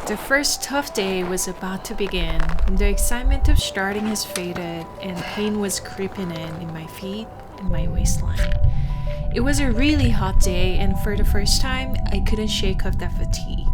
The first tough day was about to begin. The excitement of starting has faded and pain was creeping in my feet and my waistline. It was a really hot day and for the first time, I couldn't shake off that fatigue.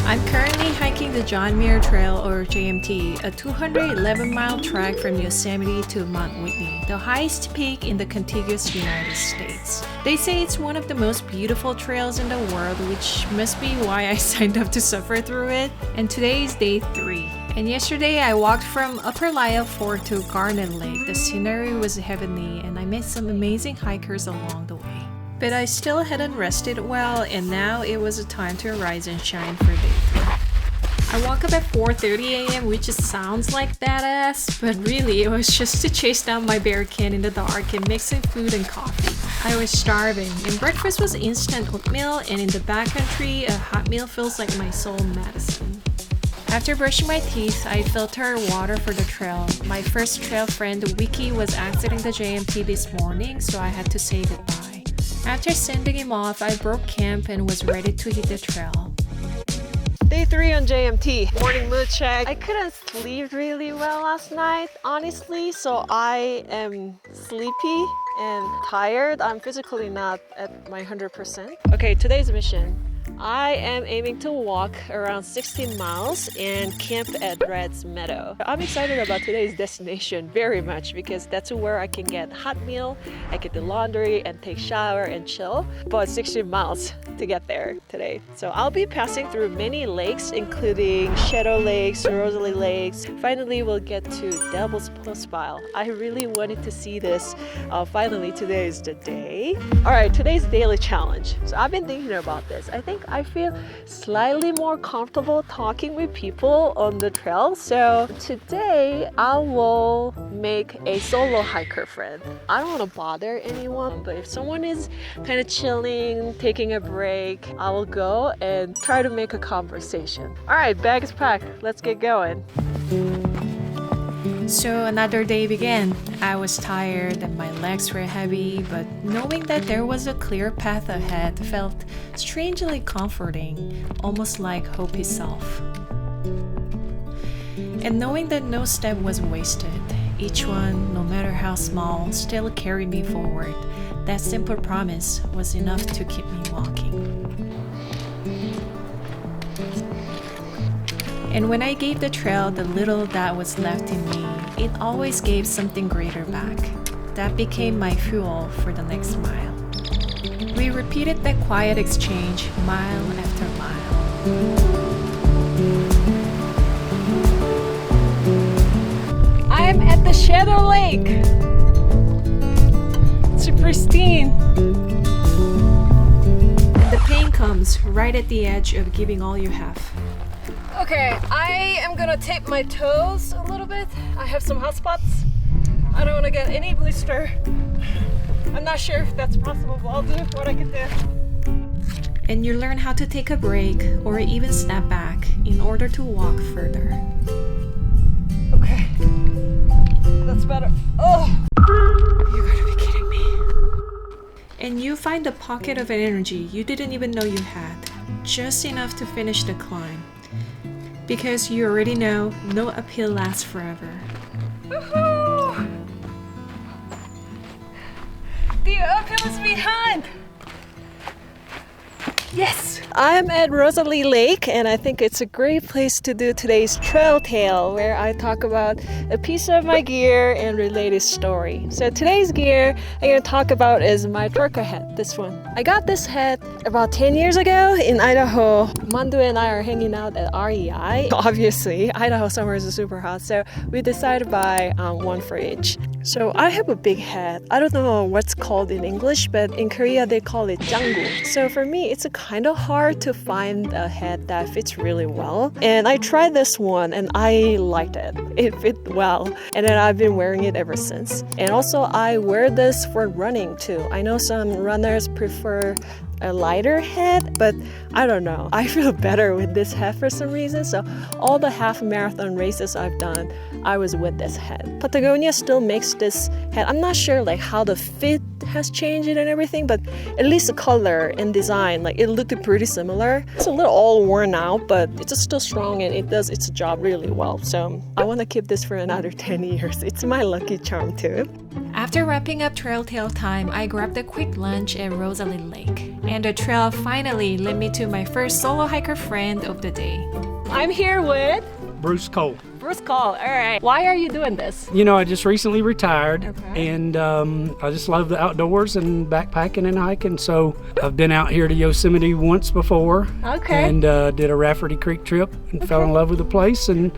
I'm currently hiking the John Muir Trail or JMT, a 211-mile trek from Yosemite to Mount Whitney, the highest peak in the contiguous United States. They say it's one of the most beautiful trails in the world, which must be why I signed up to suffer through it. And today is day 3. And yesterday I walked from Upper Lyle Fort to Garden Lake. The scenery was heavenly and I met some amazing hikers along the way. But I still hadn't rested well, and now it was a time to rise and shine for day 3. I woke up at 4:30 a.m., which just sounds like badass, but really it was just to chase down my bear can in the dark and make some food and coffee. I was starving, and breakfast was instant oatmeal, and in the backcountry, a hot meal feels like my soul medicine. After brushing my teeth, I filtered water for the trail. My first trail friend, Wiki, was exiting the JMT this morning, so I had to say goodbye. After sending him off, I broke camp and was ready to hit the trail. Day 3 on JMT. Morning mood check. I couldn't sleep really well last night, honestly, so I am sleepy and tired. I'm physically not at my 100%. Okay, today's mission. I am aiming to walk around 16 miles and camp at Red's Meadow. I'm excited about today's destination very much because that's where I can get hot meal, I can do laundry and take shower and chill. But 16 miles to get there today. So I'll be passing through many lakes including Shadow Lakes, Rosalie Lakes. Finally we'll get to Devil's Postpile. I really wanted to see this. Finally today is the day. Alright, today's daily challenge. So I've been thinking about this. I feel slightly more comfortable talking with people on the trail. So today I will make a solo hiker friend. I don't want to bother anyone, but if someone is kind of chilling, taking a break, I will go and try to make a conversation. All right, bag is packed. Let's get going. So another day began. I was tired and my legs were heavy, but knowing that there was a clear path ahead felt strangely comforting, almost like hope itself. And knowing that no step was wasted, each one, no matter how small, still carried me forward, that simple promise was enough to keep me walking. And when I gave the trail the little that was left in me, it always gave something greater back. That became my fuel for the next mile. We repeated that quiet exchange mile after mile. I am at the Shadow Lake. It's pristine. And the pain comes right at the edge of giving all you have. Okay, I am gonna tape my toes a little bit. I have some hot spots. I don't want to get any blister. I'm not sure if that's possible, but I'll do what I can do. And you learn how to take a break or even step back in order to walk further. Okay, that's better. Oh, you gotta be kidding me. And you find a pocket of energy you didn't even know you had, just enough to finish the climb. Because you already know no uphill lasts forever. Woohoo! The uphill is behind! Yes! I'm at Rosalie Lake and I think it's a great place to do today's trail tale where I talk about a piece of my gear and related story. So today's gear I'm going to talk about is my trucker hat, this one. I got this hat about 10 years ago in Idaho. Mandu and I are hanging out at REI. Obviously, Idaho summers is super hot, so we decided to buy one for each. So I have a big hat. I don't know what's called in English, but in Korea they call it janggu. So for me, it's a kind of hard to find a hat that fits really well. And I tried this one and I liked it. It fit well. And then I've been wearing it ever since. And also I wear this for running too. I know some runners prefer a lighter hat, but I don't know. I feel better with this hat for some reason. So all the half marathon races I've done, I was with this hat. Patagonia still makes this hat. I'm not sure like how the fit has changed and everything, but at least the color and design, like it looked pretty similar. It's a little all worn out, but it's still strong and it does its job really well. So I want to keep this for another 10 years. It's my lucky charm too. After wrapping up trail time, I grabbed a quick lunch at Rosalie Lake. And the trail finally led me to my first solo hiker friend of the day. I'm here with Bruce Cole. Bruce Cole. All right. Why are you doing this? You know, I just recently retired, Okay. and I just love the outdoors and backpacking and hiking. So I've been out here to Yosemite once before, Okay. and did a Rafferty Creek trip and fell in love with the place, and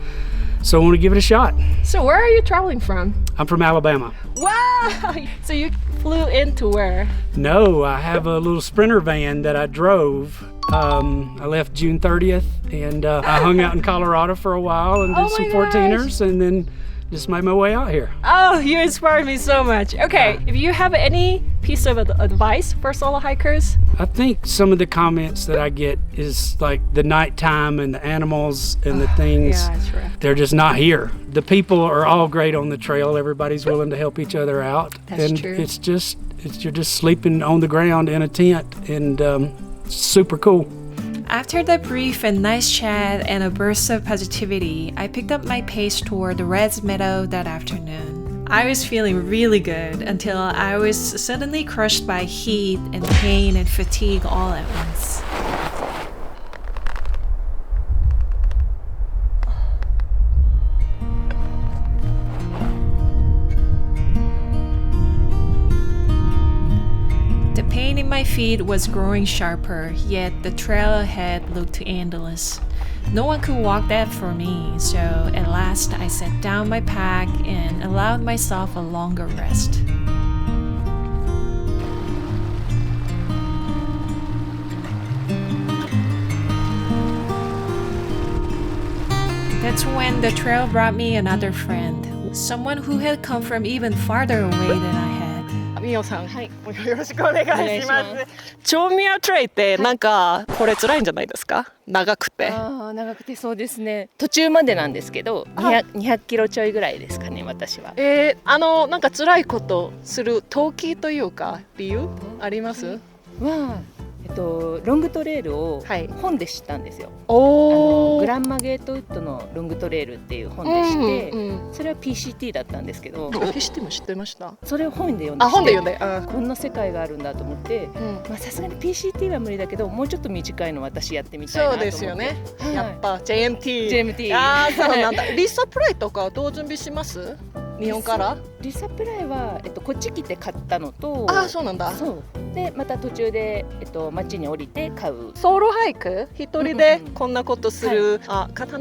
so I want to give it a shot. So where are you traveling from? I'm from Alabama. Wow! So you flew into where? No, I have a little Sprinter van that I drove. I left June 30th, and I hung out in Colorado for a while and did Oh some my 14ers, and then just made my way out here. Oh, you inspire me so much. Okay, if you have any piece of advice for solo hikers? I think some of the comments that I get is like the nighttime and the animals and the things, Yeah, true. they're just not here. The people are all great on the trail. Everybody's willing to help each other out. That's and true. You're just sleeping on the ground in a tent, and super cool. After the brief and nice chat and a burst of positivity, I picked up my pace toward the Red's Meadow that afternoon. I was feeling really good until I was suddenly crushed by heat and pain and fatigue all at once. The pain in my feet was growing sharper, yet the trail ahead looked endless. No one could walk that for me, so at last I set down my pack and allowed myself a longer rest. That's when the trail brought me another friend, someone who had come from even farther away than I had. みおさん、はい、よろしくお願いします。長宮トレイってなんかこれ辛いんじゃないですか？長くて。長くてそうですね。途中までなんですけど、200キロちょいぐらいですかね、私は。なんか辛いことする動機というか理由あります？は、ロングトレイルを本で知ったんですよ。おグランマゲートウッドのロングトレイルっていう本で知って、それは PCT だったんですけど、PCT も知ってました？それを本で読んで、本で読んで、こんな世界があるんだと思って、さすがに PCT は無理だけど、もうちょっと短いの私やってみたいなと思って。そうですよね。やっぱ JMT。そうなんだ。リサプライとかどう準備します？日本からリサプライは、こっち来て買ったのと、そうなんだ。そうでまた途中で、町に降りて買う。ソロハイク一人でこんなことする、方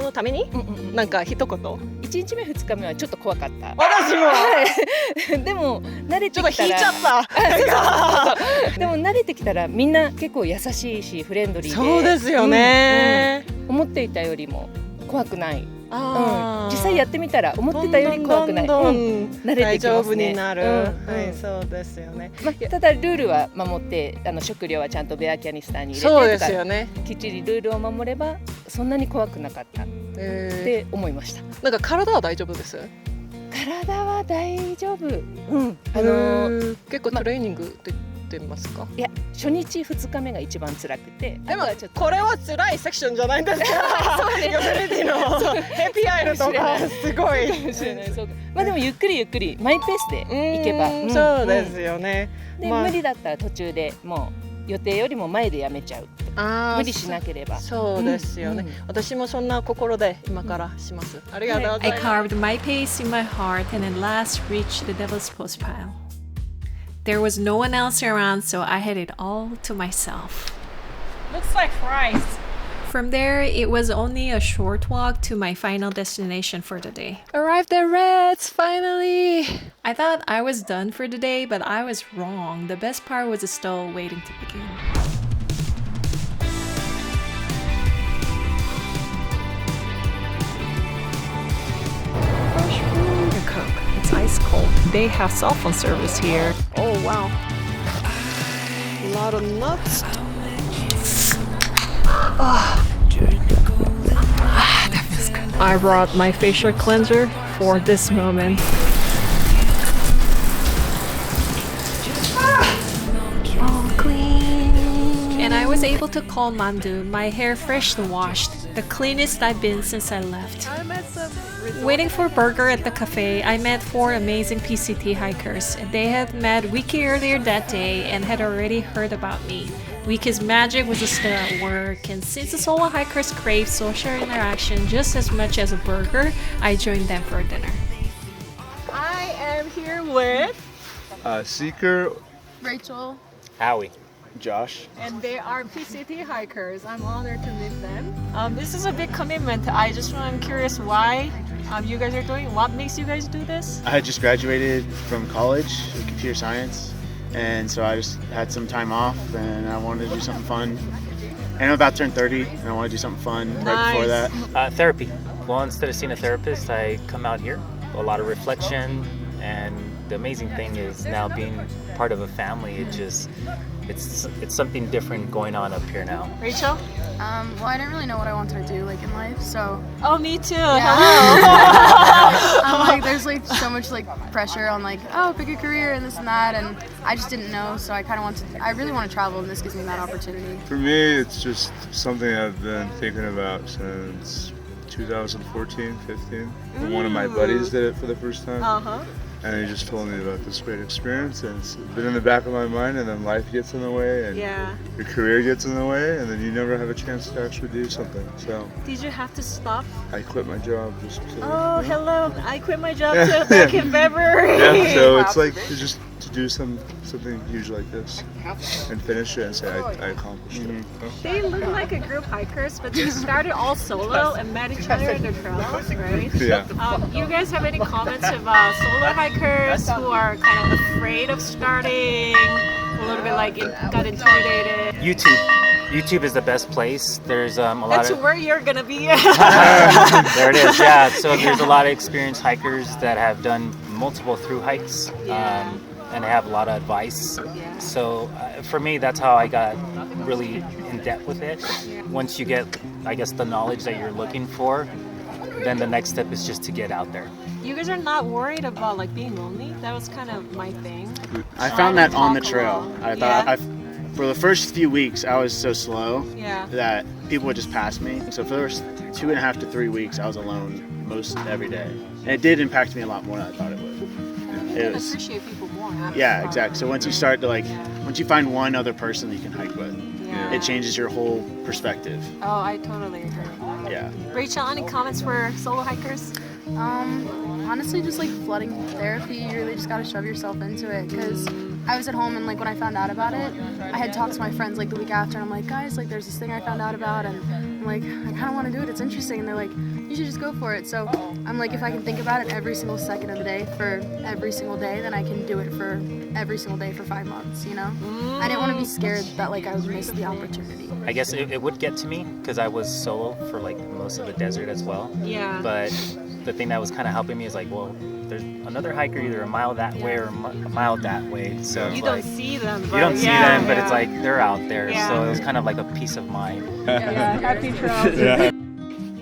のために、なんか一言。1日目2日目はちょっと怖かった。私も、でも慣れてきたらちょっと引いちゃった。でも慣れてきたらみんな結構優しいしフレンドリーで、そうですよね、思っていたよりも怖くない。実際やってみたら思ってたより怖くない。慣れてきますね。大丈夫になる。そうですよね。ただルールは守って、食料はちゃんとベアキャニスターに入れてそうですよね。きっちりルールを守ればそんなに怖くなかったって思いました。なんか体は大丈夫です？体は大丈夫。結構トレーニングでますか？いや、初日2日目が一番辛くて。でもこれは辛いセクションじゃないんですか？ヨセミティのヘピアイルとかすごい。まあでもゆっくりマイペースで行けば。そうですよね。で無理だったら途中でもう予定よりも前でやめちゃう。無理しなければ。そうですよね。私もそんな心で今からします。ありがとうございます。I carved my pace in my heart and at last reached the devil's post pile. There was no one else around, so I had it all to myself. Looks like rice. From there, it was only a short walk to my final destination for the day. Arrived at Reds, finally! I thought I was done for the day, but I was wrong. The best part was still waiting to begin. Fresh food to cook. It's ice cold. They have cell phone service here. Oh wow. A lot of nuts. That feels good. I brought my facial cleanser for this moment. was able to call Mandu, my hair freshly washed, the cleanest I've been since I left. Waiting for burger at the cafe, I met 4 amazing PCT hikers. They had met Wiki earlier that day and had already heard about me. Wiki's magic was still at work, and since the solo hikers crave social interaction just as much as a burger, I joined them for dinner. I am here with Seeker, Rachel. Howie. Josh. and they are PCT hikers. I'm honored to meet them. This is a big commitment. I'm curious why you guys are doing. What makes you guys do this? I had just graduated from college in computer science, and so I just had some time off and I wanted to do something fun. And I'm about to turn 30 and I want to do something fun right before that. Therapy. Well, instead of seeing a therapist, I come out here. A lot of reflection, and the amazing thing is now being part of a family, it's something different going on up here now. Rachel? Well, I didn't really know what I wanted to do like in life, so Oh, me too. there's like so much like pressure on like, oh, pick a career and this and that, and I just didn't know, so I really want to travel, and this gives me that opportunity. For me, it's just something I've been thinking about since 2014, 15. One of my buddies did it for the first time. Uh-huh. And he just told me about this great experience, and it's been in the back of my mind, and then life gets in the way, and Yeah. your career gets in the way, and then you never have a chance to actually do something. So Did you have to stop? I quit my job just to... Oh, hello. I quit my job Yeah. too back in February. Yeah, so it's like just to do something huge like this and finish it and say I accomplished it. They look like a group hikers, but they started all solo and met each other in the trails, right? Yeah. You guys have any comments about solo hikers who are kind of afraid of starting, a little bit like got intimidated? YouTube is the best place. There's a lot That's of... where you're gonna be. There it is, yeah. So there's a lot of experienced hikers that have done multiple through hikes, and have a lot of advice. So for me, that's how I got really in depth with it. Once you get, I guess, the knowledge that you're looking for, then the next step is just to get out there. You guys are not worried about like being lonely? That was kind of my thing. I found that on the trail. along. I thought for the first few weeks I was so slow Yeah. that people would just pass me. So for the first 2.5 to 3 weeks I was alone most every day. And it did impact me a lot more than I thought it would. You can appreciate people more. Yeah, exactly. So once you start to once you find one other person that you can hike with, Yeah. it changes your whole perspective. Oh, I totally agree. Yeah. Rachel, any comments for solo hikers? Honestly, just like flooding therapy, you really just gotta shove yourself into it, because I was at home and like when I found out about it, I had talked to my friends like the week after, and I'm like, guys, like there's this thing I found out about, and I'm like, I kind of want to do it, it's interesting, and they're like, you should just go for it. So I'm like, if I can think about it every single second of the day for every single day, then I can do it for every single day for 5 months, you know? I didn't want to be scared that like I would miss the opportunity. I guess it would get to me because I was solo for like most of the desert as well. Yeah. But the thing that was kind of helping me is like, well, there's another hiker either a mile that way or a mile that way. So it's You like, don't see them. you don't see yeah, them, but yeah. it's like they're out there. Yeah. So it was kind of like a peace of mind. Yeah, happy trails. Yeah.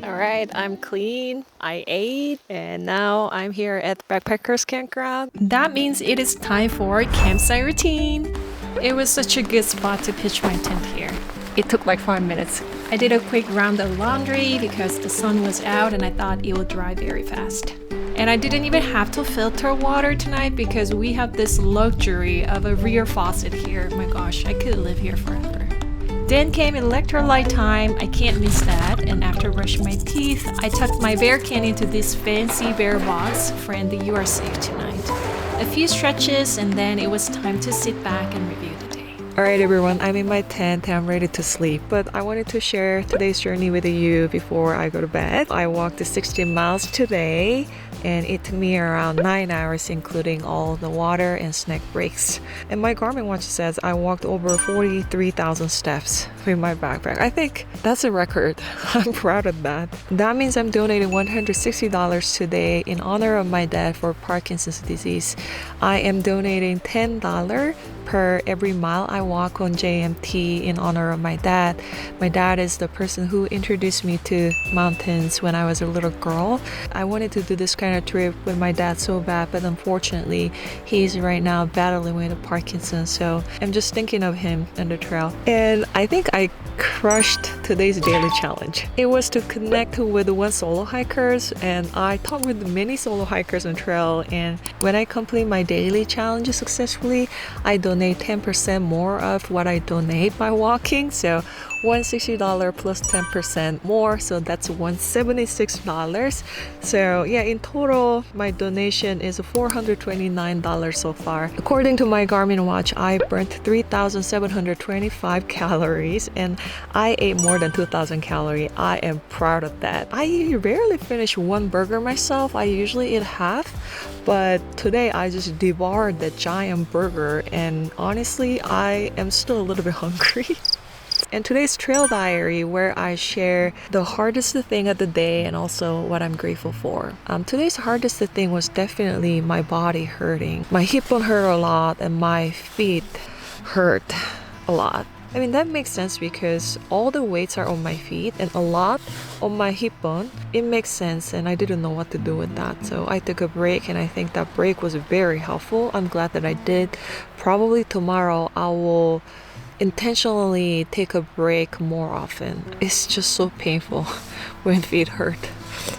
All right, I'm clean. I ate, and now I'm here at Backpackers Campground. That means it is time for campsite routine. It was such a good spot to pitch my tent here. It took like 5 minutes. I did a quick round of laundry because the sun was out and I thought it would dry very fast. And I didn't even have to filter water tonight because we have this luxury of a rear faucet here. My gosh, I could live here forever. Then came electrolyte time. I can't miss that. And after brushing my teeth, I tucked my bear can into this fancy bear box. Friend, you are safe tonight. A few stretches and then it was time to sit back and review the day. Alright everyone, I'm in my tent and I'm ready to sleep, but I wanted to share today's journey with you before I go to bed. I walked 16 miles today and it took me around 9 hours including all the water and snack breaks. And my Garmin watch says I walked over 43,000 steps with my backpack. I think that's a record. I'm proud of that. That means I'm donating $160 today in honor of my dad for Parkinson's disease. I am donating $10 per every mile I walk on JMT in honor of my dad. My dad is the person who introduced me to mountains when I was a little girl. I wanted to do this kind of trip with my dad so bad, but unfortunately, he's right now battling with Parkinson's, so I'm just thinking of him on the trail. And I think I crushed today's daily challenge. It was to connect with one solo hikers, and I talked with many solo hikers on trail, and when I complete my daily challenge successfully, I donate 10% more of what I donate by walking. So $160 plus 10% more, so that's $176. So yeah, in total my donation is $429 so far. According to my Garmin watch, I burnt 3,725 calories and I ate more than 2,000 calories. I am proud of that. I rarely finish one burger myself. I usually eat half, but today I just devoured that giant burger, and honestly I am still a little bit hungry. And today's trail diary, where I share the hardest thing of the day and also what I'm grateful for. Today's hardest thing was definitely my body hurting. My hip bone hurt a lot and my feet hurt a lot. I mean, that makes sense because all the weights are on my feet and a lot on my hip bone. It makes sense, and I didn't know what to do with that. So I took a break, and I think that break was very helpful. I'm glad that I did. Probably tomorrow I will intentionally take a break more often. It's just so painful when feet hurt.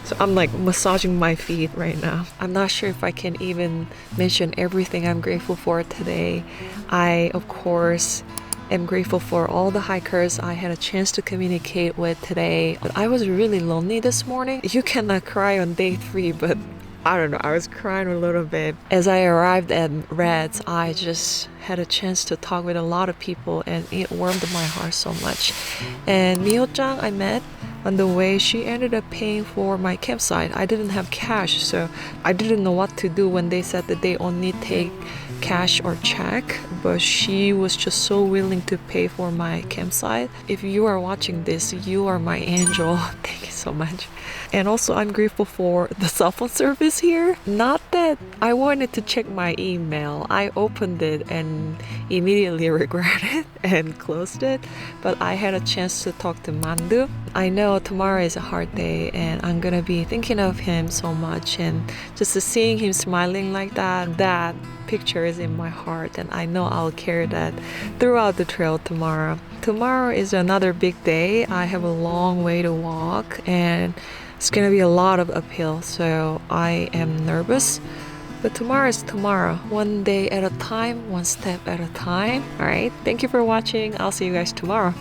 So I'm like massaging my feet right now. I'm not sure if I can even mention everything I'm grateful for today. I, of course, am grateful for all the hikers I had a chance to communicate with today. But I was really lonely this morning. You cannot cry on day 3, but I don't know, I was crying a little bit. As I arrived at Reds, I just had a chance to talk with a lot of people, and it warmed my heart so much. And Mio-chan I met on the way, she ended up paying for my campsite. I didn't have cash, so I didn't know what to do when they said that they only take cash or check, but she was just so willing to pay for my campsite. If you are watching this, you are my angel. Thank you so much. And also I'm grateful for the cell phone service here. Not that I wanted to check my email. I opened it and immediately regretted and closed it, but I had a chance to talk to Mandu. I know tomorrow is a hard day and I'm gonna be thinking of him so much, and just seeing him smiling like that picture is in my heart, and I know I'll carry that throughout the trail tomorrow. Tomorrow is another big day. I have a long way to walk and it's gonna be a lot of uphill, so I am nervous. But tomorrow is tomorrow. One day at a time, one step at a time. Alright, thank you for watching. I'll see you guys tomorrow.